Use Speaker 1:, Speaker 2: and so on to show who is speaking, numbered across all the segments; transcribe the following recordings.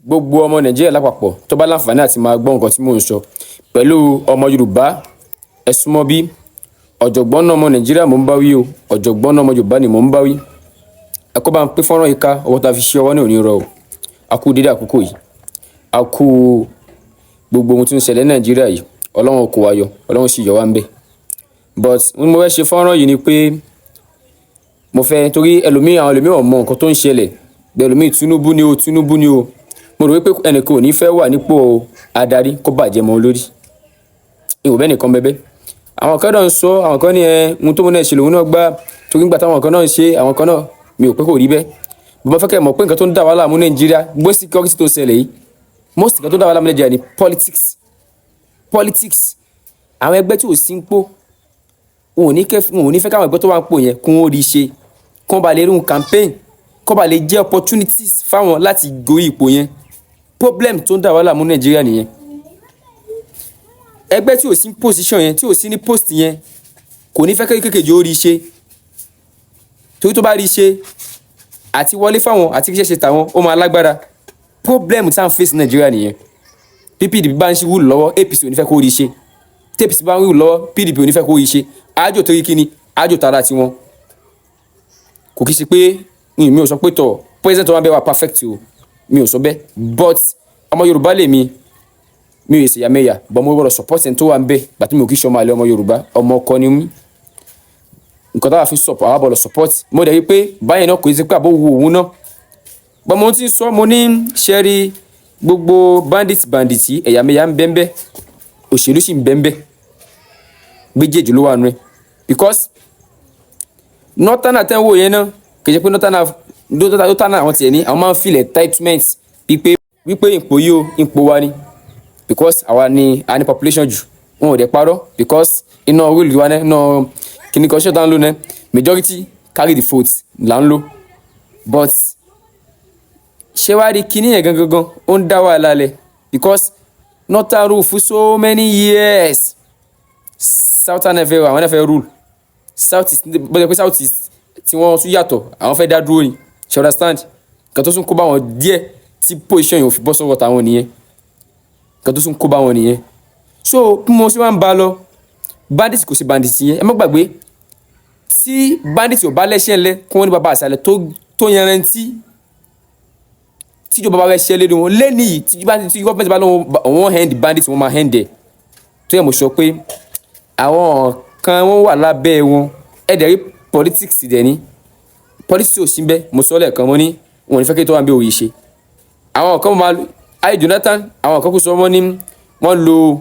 Speaker 1: gbogbo ọmọ Nàìjíríà lápapọ̀ tó bá láǹfààní àti máa gbọ́ nǹkan tí mò ń sọ pẹ̀lú ọmọ Yorùbá ẹ súnmọ́ bí ọ̀jọ̀gbọ́n náà ọmọ Nàìjíríà mò ń bá wí o, ọ̀jọ̀gbọ́n náà ọmọ Yorùbá ni mò ń bá wí. ẹ kó bá ń pín fọ́nrán yìí ká, ọwọ́ tá a fi ṣe ọwọ́ náà ò ní rọ o. a kú dédé àkókò yìí, a kú gbogbo ohun tó ń ṣẹlẹ̀ Nàìjíríà yìí, Ọlọ́run kó wa yọ, Ọlọ́run sì yọ wá ń bẹ̀. but mo fẹ́ ṣe fọ́nrán yìí ni pé mo fẹ́ torí àwọn ẹlòmíì ò mọ nǹkan tó ń ṣẹlẹ̀, bẹ́ẹ̀ ẹlòmíì Tinubu ni o. mo rò wípé ẹnìkan ò ní fẹ́ wà nípò adarí kó bàjẹ́ mọ́ lórí. ìwò bẹ́ẹ̀ nìkan bẹ́bẹ́. àwọn kan náà ń sọ, àwọn kan ní ohun tó mú náà ṣe lòun náà gbá torí nígbà táwọn kan náà ń ṣe, àwọn kan náà mi ò pé kò rí bẹ́ẹ̀. mo fẹ́ kẹ́ mọ̀ pé nǹkan tó ń dà wá láàmú Nàìjíríà gbé security tó ṣẹlẹ̀ yìí, most nǹkan tó ń dà wá láàmú Nàìjíríà ni politics. àwọn ẹgbẹ́ tí ò sí ń pò wọn ò ní fẹ́ káwọn ẹgbẹ́ tó wà ń pò yẹn kún ó rí ṣe, kún ba lè rí un campaign, kún ba lè jẹ́ opportunities fáwọn láti gorí ipò yẹn. problem tó ń dà wá láàmú Nàìjíríà nìyẹn. ẹgbẹ́ tí ò sí position yẹn, tí ò sí ní post yẹn kò ní fẹ́ kékeré ó rí ṣe, torí tó bá rí ṣe àti wọlé fáwọn àti kíṣẹ́ ṣe tàwọn ó máa lágbára. problem tá à ń face Nàìjíríà nìyẹn. PDP bá ń ṣe wúlò lọ́wọ́ APC ò ní fẹ́ kó rí ṣe, APC bá ń wúlò lọ́wọ́ PDP ò ní fẹ́ kó rí ṣe. àjò torí kíni, àjò tara tiwọn. kò kí ṣe pé mi ò sọ pé tọ̀ president wọn bẹ́ẹ̀ wà perfect o, mi ò sọ bẹ́ẹ̀, but ọmọ Yorùbá lèmi, mi ò ṣe yàmẹ̀yà, but mo gbọ́dọ̀ support ẹni tó wà ń bẹ́ẹ̀ gbàtí mi ò kí ṣe ọmọ àlẹ́ ọmọ Yorùbá, ọmọ ọkọ ni mí. nǹkan táwa fi support àwọn gbọ́dọ̀ support. mo dẹ̀ rí pé báyìí náà kò ṣe pé àbó wo òun náà. but mo ti ń sọ, mo ní ṣẹ́rí gbogbo bandit yìí ẹ̀yàmẹ̀yà ń bẹ́ẹ̀ òṣèlú sì ń bẹ́ẹ̀ méjèèjì ló wà nù ẹ̀. because northern àtẹ̀wò yẹn náà kì í ṣe pé northern àwọn tiẹ̀ ní àwọn máa ń feel entitlement wípé ipò yìí o ipò wa ni, because àwa ni a ní population jù. wọn ò dẹ̀ parọ́, because iná orí ìlú wa náà iná kìnnì kan ṣọ́ọ̀tà ń lò náà majority carry the vote là ń lò. but ṣé wàá rí kinní yẹn gangan ó ń dá wàhálà lẹ̀, because northern rule for so many years, southern never àwọn náà fẹ́ rule, south east bọ́dẹ̀ pé south east tí wọ́n tún yàtọ̀ àwọn fẹ́ dá dúró ni, ṣe understand. nǹkan tó tún kó bá wọn díẹ̀ tí position yìí ò fi bọ́ sọ́wọ́ tàwọn nìyẹn, nǹkan tó tún kó bá wọn nìyẹn. so bí mo ṣe máa ń bá lọ, bandit kò sí bandit yẹn, ẹ má gbàgbé tí bandit ò bá lẹ́sẹ̀ ńlẹ̀ kí wọ́n ní bàbá àṣàlẹ̀ tó yanrantí tíjọba bá fẹ́ ṣẹ́ lédè wọn lẹ́ni yìí tí gọ́ọ̀mẹ̀ntì bá lọ́wọ́ hand bandit wọn máa hand ẹ̀. tó yẹ mo sọ pé àwọn kan wọ́n wà lábẹ́ wọn, ẹ̀dẹ̀ rí politics dẹ̀ ní politics ò sí bẹ́ẹ̀. mo sọ lẹ́ẹ̀kan mo ní wọn ò ní fẹ́ kí tó wà ń bẹ òye ṣe. àwọn kan máa ayé Jonathan, àwọn kan kò sọ wọ́n ní wọ́n lo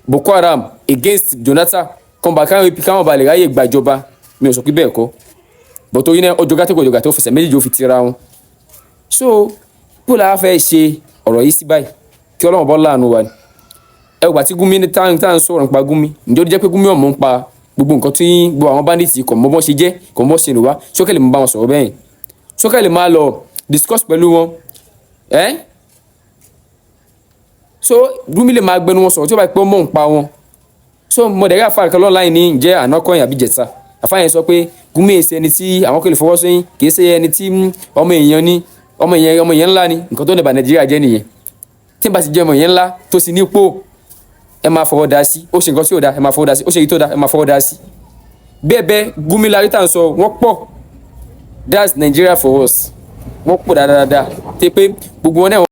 Speaker 1: Boko Haram against Jonathan kọ́ńbà káwọn balẹ̀ ráyè gbàjọba. mi ò sọ pé bẹ́ẹ̀ kọ́, bọ̀ torí náà ọjọ́ gàtẹ́kọ̀ọ́jọ́ gàtẹ́ òfìsẹ̀ méjèèjì ó fi tira wọn. so bó la fẹ́ ṣe ọ̀rọ̀ yìí sí báyìí kí Ọlọ́run bọ́ láàánú wa ni. ẹ gbà tí Gumi ní tá à ń sọ̀rọ̀ nípa Gumi, ǹjẹ́ ó jẹ́ pé Gumi ọ̀mọ́ ń pa gbogbo nǹkan tí gbogbo àwọn bandits kò mọ́ bọ́ ṣe jẹ́, kò mọ́ ṣe nù wá, sókè lè mú bá wọn sọ̀rọ̀ bẹ́ẹ̀, sókè lè máa lọ discuss pẹ̀lú wọn. so Gumi lè máa gbẹnu wọn sọ̀rọ̀ tí ó bá pẹ́ mọ́ ń pa wọn. so mo dẹ̀ rí àfáà kan lọ́nà ní ǹjẹ́ ànákọ́yìn àbí jẹ̀ta, àfáà yẹn sọ pé Gumi èsì ẹni tí àwọn kò lè fọwọ́ sẹ́yìn, kì í ṣe ẹni tí ọmọ èèyàn ńlá ni. nǹkan tó ń dẹ̀bà Nàìjíríà jẹ́ nìyẹn. tí n bá ti jẹ́ ọmọ èèyàn ńlá tó sì nípò, ẹ máa fọwọ́ dá sí. ó ṣe nǹkan tí ò dá ẹ máa fọwọ́ dá sí, ó ṣe èyí tó dá ẹ máa fọwọ́ dá sí. bẹ́ẹ̀ Gumi larí tá à ń sọ wọ́n pọ̀, that's Nigeria for us, wọ́n pọ̀ dáadáa tẹ́ pé gbogbo wọn náà